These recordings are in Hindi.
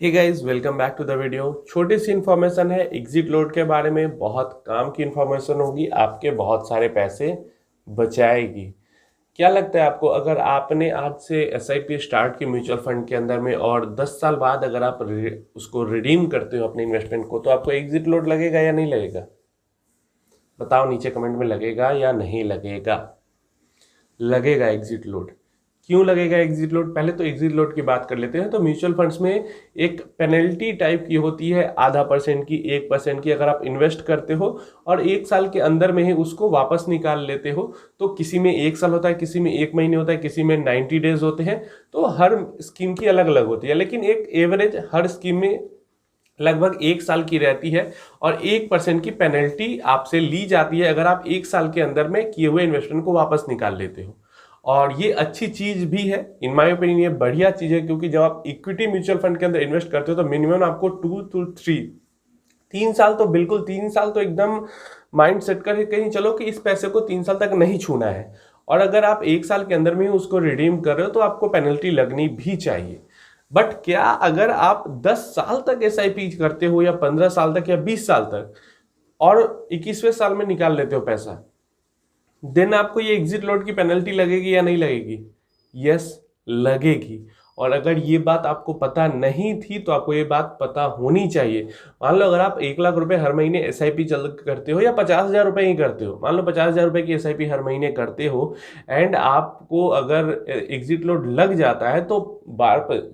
Hey guys, welcome back to the video. छोटी सी इन्फॉर्मेशन है एग्जिट लोड के बारे में। बहुत काम की इन्फॉर्मेशन होगी, आपके बहुत सारे पैसे बचाएगी। क्या लगता है आपको, अगर आपने आज से एसआईपी स्टार्ट की म्यूचुअल फंड के अंदर में और 10 साल बाद अगर आप उसको रिडीम करते हो अपने इन्वेस्टमेंट को, तो आपको एग्जिट लोड लगेगा या नहीं लगेगा? बताओ नीचे कमेंट में, लगेगा या नहीं लगेगा? लगेगा एग्जिट लोड। क्यों लगेगा एग्जिट लोड? पहले तो एग्जिट लोड की बात कर लेते हैं। तो म्यूचुअल फंड्स में एक पेनल्टी टाइप की होती है, 0.5% की, 1% की। अगर आप इन्वेस्ट करते हो और 1 साल के अंदर में ही उसको वापस निकाल लेते हो, तो किसी में 1 साल होता है, किसी में 1 महीने होता है, किसी में 90 डेज होते हैं। तो हर स्कीम की अलग अलग होती है, लेकिन एक एवरेज हर स्कीम में लगभग 1 साल की रहती है और 1% की पेनल्टी आपसे ली जाती है अगर आप 1 साल के अंदर में किए हुए इन्वेस्टमेंट को वापस निकाल लेते हो। और ये अच्छी चीज भी है, इन माय ओपिनियन ये बढ़िया चीज है, क्योंकि जब आप इक्विटी म्यूचुअल फंड के अंदर इन्वेस्ट करते हो तो मिनिमम आपको 2 to 3 3 साल तो बिल्कुल, 3 साल तो एकदम माइंड सेट करके कहीं चलो कि इस पैसे को 3 साल तक नहीं छूना है। और अगर आप 1 साल के अंदर में ही उसको रिडीम कर रहे हो तो आपको पेनल्टी लगनी भी चाहिए। बट क्या अगर आप 10 साल तक एसआईपी करते हो, या 15 साल तक, या 20 साल तक, और 21वें साल में निकाल लेते हो पैसा, देन आपको ये एग्जिट लोड की पेनल्टी लगेगी या नहीं लगेगी? यस, लगेगी। और अगर ये बात आपको पता नहीं थी तो आपको ये बात पता होनी चाहिए। मान लो अगर आप 1 लाख रुपए हर महीने एसआईपी चल करते हो, या 50,000 रुपए ही करते हो, मान लो 50,000 रुपए की एसआईपी हर महीने करते हो, एंड आपको अगर एग्जिट लोड लग जाता है तो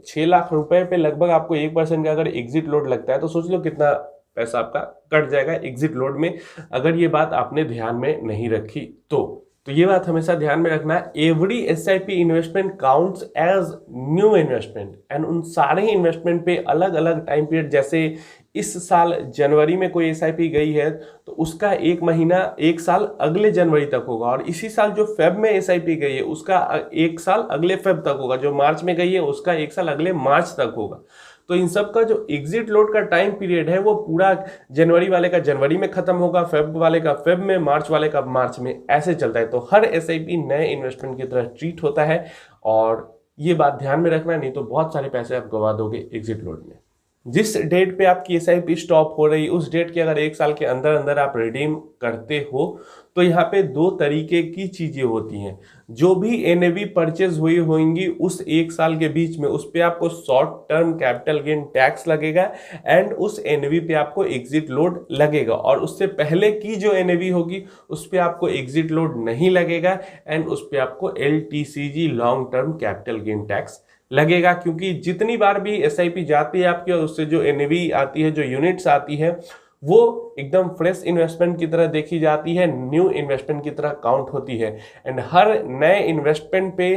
6 लाख रुपए पे लगभग आपको 1% का अगर एग्जिट लोड लगता है, तो सोच लो कितना पैसा आपका कट जाएगा एग्जिट लोड में, अगर ये बात आपने ध्यान में नहीं रखी तो ये बात हमेशा ध्यान में रखना है। Every SIP investment counts as new investment, and उन सारे ही इन्वेस्टमेंट पे अलग अलग टाइम पीरियड, जैसे इस साल जनवरी में कोई एसआईपी गई है तो उसका 1 महीना 1 साल अगले जनवरी तक होगा, और इसी साल जो फेब में एसआईपी गई है उसका 1 साल अगले फेब तक होगा, जो मार्च में गई है उसका 1 साल अगले मार्च तक होगा। तो इन सब का जो एग्जिट लोड का टाइम पीरियड है वो पूरा जनवरी वाले का जनवरी में खत्म होगा, फेब वाले का फेब में, मार्च वाले का मार्च में, ऐसे चलता है। तो हर एसआईपी नए इन्वेस्टमेंट की तरह ट्रीट होता है, और ये बात ध्यान में रखना, नहीं तो बहुत सारे पैसे आप गवा दोगे एग्जिट लोड में। जिस डेट पे आपकी एसआईपी स्टॉप हो रही है उस डेट के अगर 1 साल के अंदर अंदर आप रिडीम करते हो, तो यहाँ पे 2 तरीके की चीजें होती हैं। जो भी एनएवी परचेज हुई होंगी उस 1 साल के बीच में, उस पे आपको short term capital gain tax लगेगा, एंड उस एनएवी पे आपको एग्जिट लोड लगेगा। और उससे पहले की जो एनएवी होगी उस पे आपको एग्जिट लोड नहीं लगेगा, एंड उस पे आपको LTCG long term capital gain tax लगेगा। क्योंकि जितनी बार भी एसआईपी जाती है आपकी और उससे जो एनएवी आती है, जो यूनिट्स आती है, वो एकदम फ्रेश इन्वेस्टमेंट की तरह देखी जाती है, न्यू इन्वेस्टमेंट की तरह काउंट होती है। एंड हर नए इन्वेस्टमेंट पे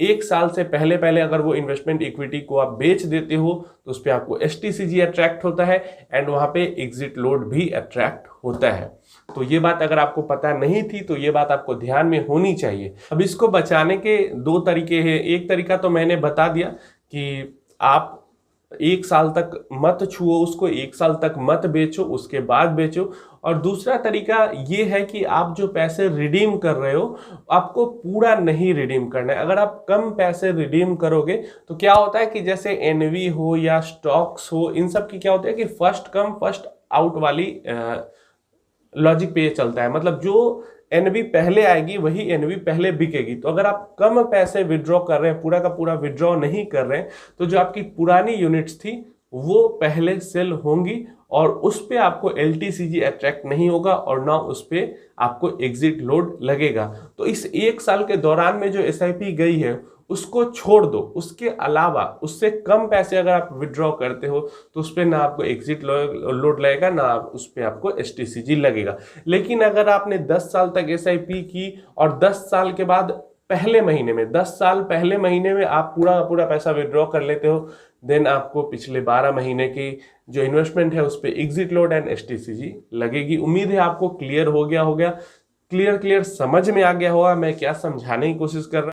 1 साल से पहले पहले अगर वो इन्वेस्टमेंट इक्विटी को आप बेच देते हो तो उस पर आपको एसटीसीजी अट्रैक्ट होता है, एंड वहां पे एग्जिट लोड भी अट्रैक्ट होता है। तो ये बात अगर आपको पता नहीं थी तो ये बात आपको ध्यान में होनी चाहिए। अब इसको बचाने के 2 तरीके हैं। एक तरीका तो मैंने बता दिया कि आप 1 साल तक मत छुओ उसको, 1 साल तक मत बेचो, उसके बाद बेचो। और दूसरा तरीका ये है कि आप जो पैसे रिडीम कर रहे हो आपको पूरा नहीं रिडीम करना है। अगर आप कम पैसे रिडीम करोगे तो क्या होता है कि जैसे एनवी हो या स्टॉक्स हो, इन सब की क्या होता है कि फर्स्ट कम फर्स्ट आउट वाली लॉजिक पे ये चलता है। मतलब जो एनवी पहले आएगी वही एनवी पहले बिकेगी। तो अगर आप कम पैसे विड्रॉ कर रहे हैं, पूरा का पूरा विड्रॉ नहीं कर रहे हैं, तो जो आपकी पुरानी यूनिट्स थी वो पहले सेल होंगी, और उस पे आपको एलटीसीजी अट्रैक्ट नहीं होगा, और ना उस पे आपको एग्जिट लोड लगेगा। तो इस 1 साल के दौरान में जो एसआईपी गई है उसको छोड़ दो, उसके अलावा उससे कम पैसे अगर आप विड्रॉ करते हो तो उस पर ना आपको एग्जिट लोड लगेगा, ना उस पर आपको एसटीसीजी लगेगा। लेकिन अगर आपने 10 साल तक एसआईपी की और 10 साल के बाद पहले महीने में, 10 साल पहले महीने में आप पूरा का पूरा पैसा विड्रॉ कर लेते हो, देन आपको पिछले 12 महीने की जो इन्वेस्टमेंट है उस पर एग्जिट लोड एंड एसटीसीजी लगेगी। उम्मीद है आपको क्लियर हो गया, क्लियर समझ में आ गया होगा मैं क्या समझाने की कोशिश कर रहा हूं।